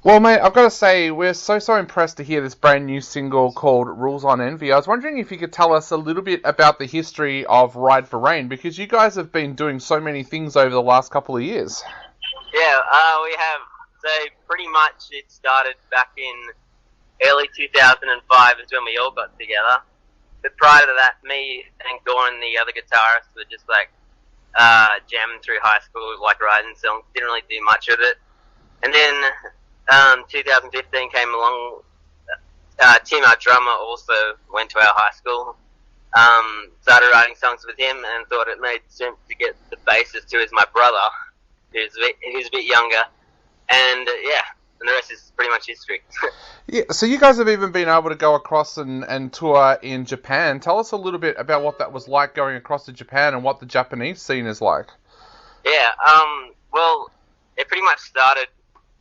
Well, mate, I've got to say, we're so impressed to hear this brand new single called Rules on Envy. I was wondering if you could tell us a little bit about the history of Ride for Rain, because you guys have been doing so many things over the last couple of years. Yeah, we have. So pretty much it started back in early 2005 is when we all got together. But prior to that, me and Goran, the other guitarist, were just like jamming through high school, like writing songs. Didn't really do much of it. And then 2015 came along. Tim, our drummer, also went to our high school. Started writing songs with him and thought it made sense to get the bassist, who is my brother, who's a bit younger. And and the rest is pretty much history. Yeah, so you guys have even been able to go across and tour in Japan. Tell us a little bit about what that was like going across to Japan and what the Japanese scene is like. Yeah, well, it pretty much started.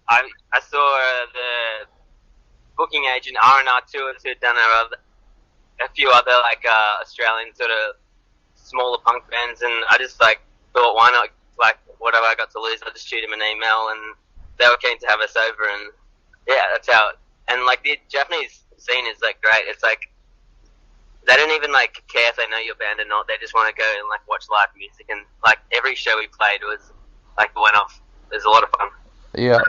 I saw the booking agent R&R Tours, who'd done a few other like Australian sort of smaller punk bands, and I just like thought, why not? Like, what have I got to lose? I'll just shoot them an email, and they were keen to have us over, and yeah, that's how. And like the Japanese scene is like great. It's like they don't even like care if they know your band or not. They just want to go and like watch live music, and like every show we played was like went off. It was a lot of fun. Yeah.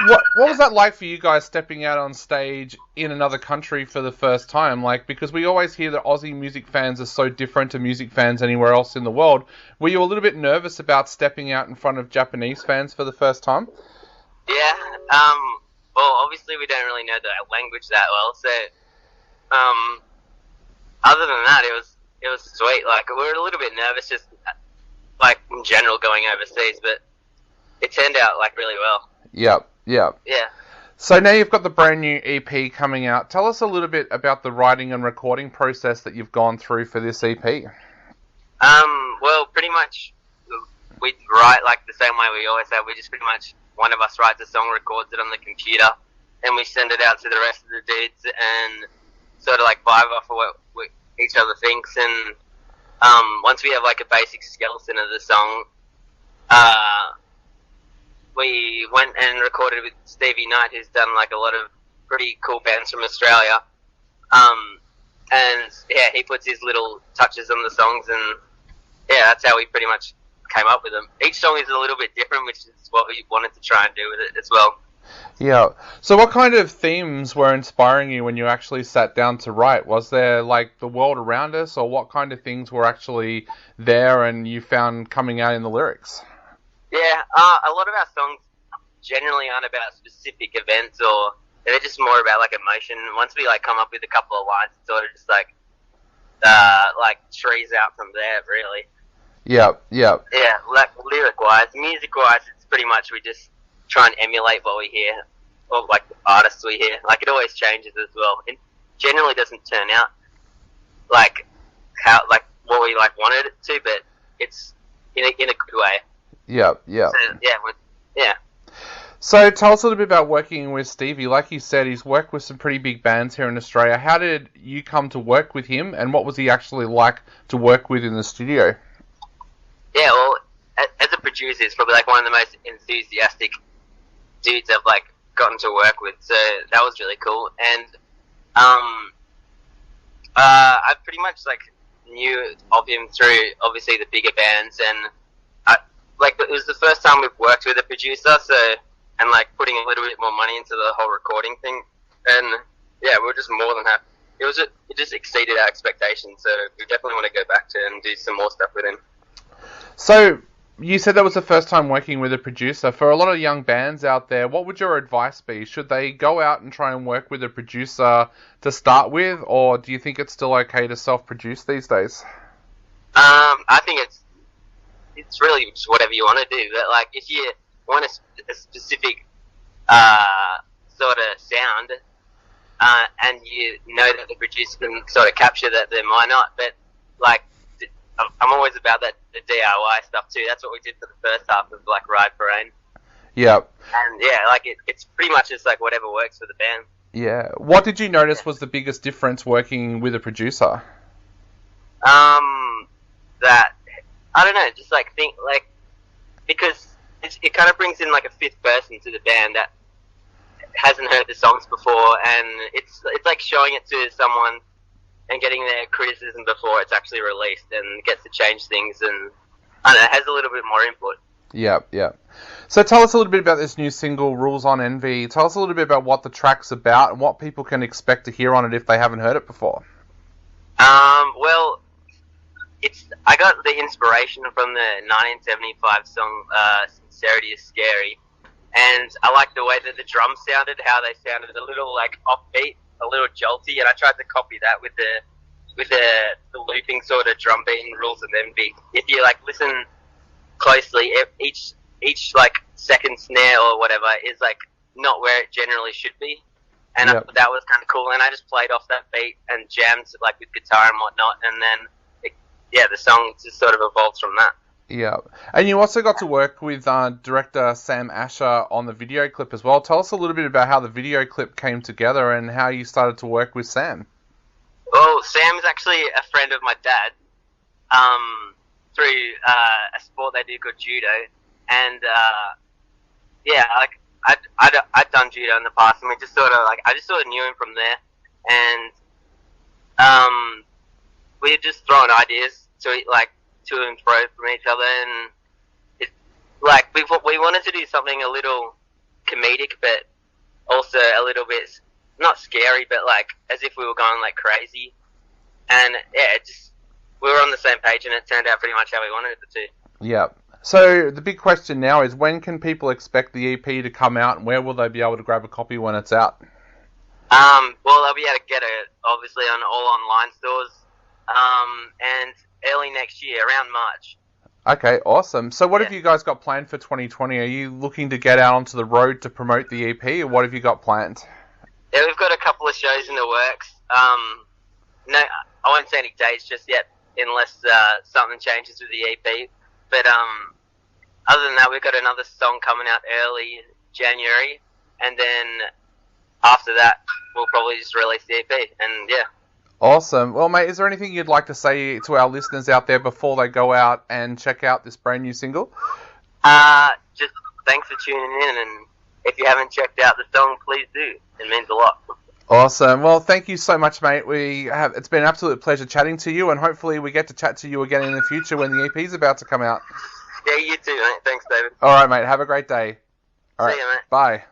What was that like for you guys stepping out on stage in another country for the first time? Like, because we always hear that Aussie music fans are so different to music fans anywhere else in the world. Were you a little bit nervous about stepping out in front of Japanese fans for the first time? Yeah. Well, obviously we don't really know the language that well, so other than that, it was sweet. Like, we were a little bit nervous, just like in general going overseas, but it turned out like really well. Yep. Yeah. So now you've got the brand new EP coming out. Tell us a little bit about the writing and recording process that you've gone through for this EP. Well, pretty much we write like the same way we always have. We just pretty much, one of us writes a song, records it on the computer, and we send it out to the rest of the dudes and sort of like vibe off of what each other thinks. And once we have like a basic skeleton of the song, we went and recorded with Stevie Knight, who's done like a lot of pretty cool bands from Australia. And yeah, he puts his little touches on the songs, and yeah, that's how we pretty much came up with them. Each song is a little bit different, which is what we wanted to try and do with it as well. Yeah. So what kind of themes were inspiring you when you actually sat down to write? Was there like the world around us, or what kind of things were actually there and you found coming out in the lyrics? Yeah, a lot of our songs generally aren't about specific events, or they're just more about like emotion. Once we like come up with a couple of lines, it's sort of just like trees out from there, really. Yep. Yeah, like lyric-wise, music-wise, it's pretty much we just try and emulate what we hear, or like the artists we hear. Like, it always changes as well. It generally doesn't turn out like how like what we like wanted it to, but it's in a good way. Yeah. So, yeah. So tell us a little bit about working with Stevie. Like you said, he's worked with some pretty big bands here in Australia. How did you come to work with him, and what was he actually like to work with in the studio? Yeah, well, as a producer, he's probably like one of the most enthusiastic dudes I've like gotten to work with. So that was really cool. And I pretty much like knew of him through obviously the bigger bands, and it was the first time we've worked with a producer, and like putting a little bit more money into the whole recording thing, and yeah, we were just more than happy. It just exceeded our expectations, so we definitely want to go back to and do some more stuff with him. So you said that was the first time working with a producer. For a lot of young bands out there, what would your advice be? Should they go out and try and work with a producer to start with, or do you think it's still okay to self-produce these days? I think it's really just whatever you want to do. But like, if you want a specific sort of sound, and you know that the producer can sort of capture that, then why not? But like, I'm always about the DIY stuff too. That's what we did for the first half of like Ride for Rain. Yeah. And yeah, like it's pretty much just like whatever works for the band. Yeah. What did you notice was the biggest difference working with a producer? That I don't know, just like think like, because it kind of brings in like a fifth person to the band that hasn't heard the songs before, and it's like showing it to someone and getting their criticism before it's actually released, and gets to change things, and I don't know, it has a little bit more input. Yeah. So tell us a little bit about this new single, Rules on Envy. Tell us a little bit about what the track's about and what people can expect to hear on it if they haven't heard it before. Well, I got the inspiration from the 1975 song Sincerity is Scary, and I liked the way that the drums sounded, how they sounded a little like offbeat, a little jolty, and I tried to copy that with the looping sort of drum beat and Rules of Envy. If you like listen closely, each like second snare or whatever is like not where it generally should be, and I thought that was kind of cool. And I just played off that beat and jammed like with guitar and whatnot, and then the song just sort of evolves from that. Yeah, and you also got to work with director Sam Asher on the video clip as well. Tell us a little bit about how the video clip came together and how you started to work with Sam. Well, Sam's actually a friend of my dad, through a sport they do called judo, and I'd done judo in the past, and I just sort of knew him from there, and we had just thrown ideas to and fro from each other, and it's like we wanted to do something a little comedic, but also a little bit not scary, but like as if we were going like crazy, and we were on the same page, and it turned out pretty much how we wanted it to. Yeah. So the big question now is, when can people expect the EP to come out, and where will they be able to grab a copy when it's out? Well, they'll be able to get it obviously on all online stores, and early next year, around March. Okay, awesome. So what have you guys got planned for 2020? Are you looking to get out onto the road to promote the EP, or what have you got planned? Yeah, we've got a couple of shows in the works. No, I won't say any dates just yet, unless something changes with the EP. But other than that, we've got another song coming out early January, and then after that, we'll probably just release the EP, and yeah. Awesome. Well, mate, is there anything you'd like to say to our listeners out there before they go out and check out this brand new single? Just thanks for tuning in, and if you haven't checked out the song, please do. It means a lot. Awesome. Well, thank you so much, mate. It's been an absolute pleasure chatting to you, and hopefully we get to chat to you again in the future when the EP is about to come out. Yeah, you too, mate. Thanks, David. All right, mate. Have a great day. All right. See you, mate. Bye.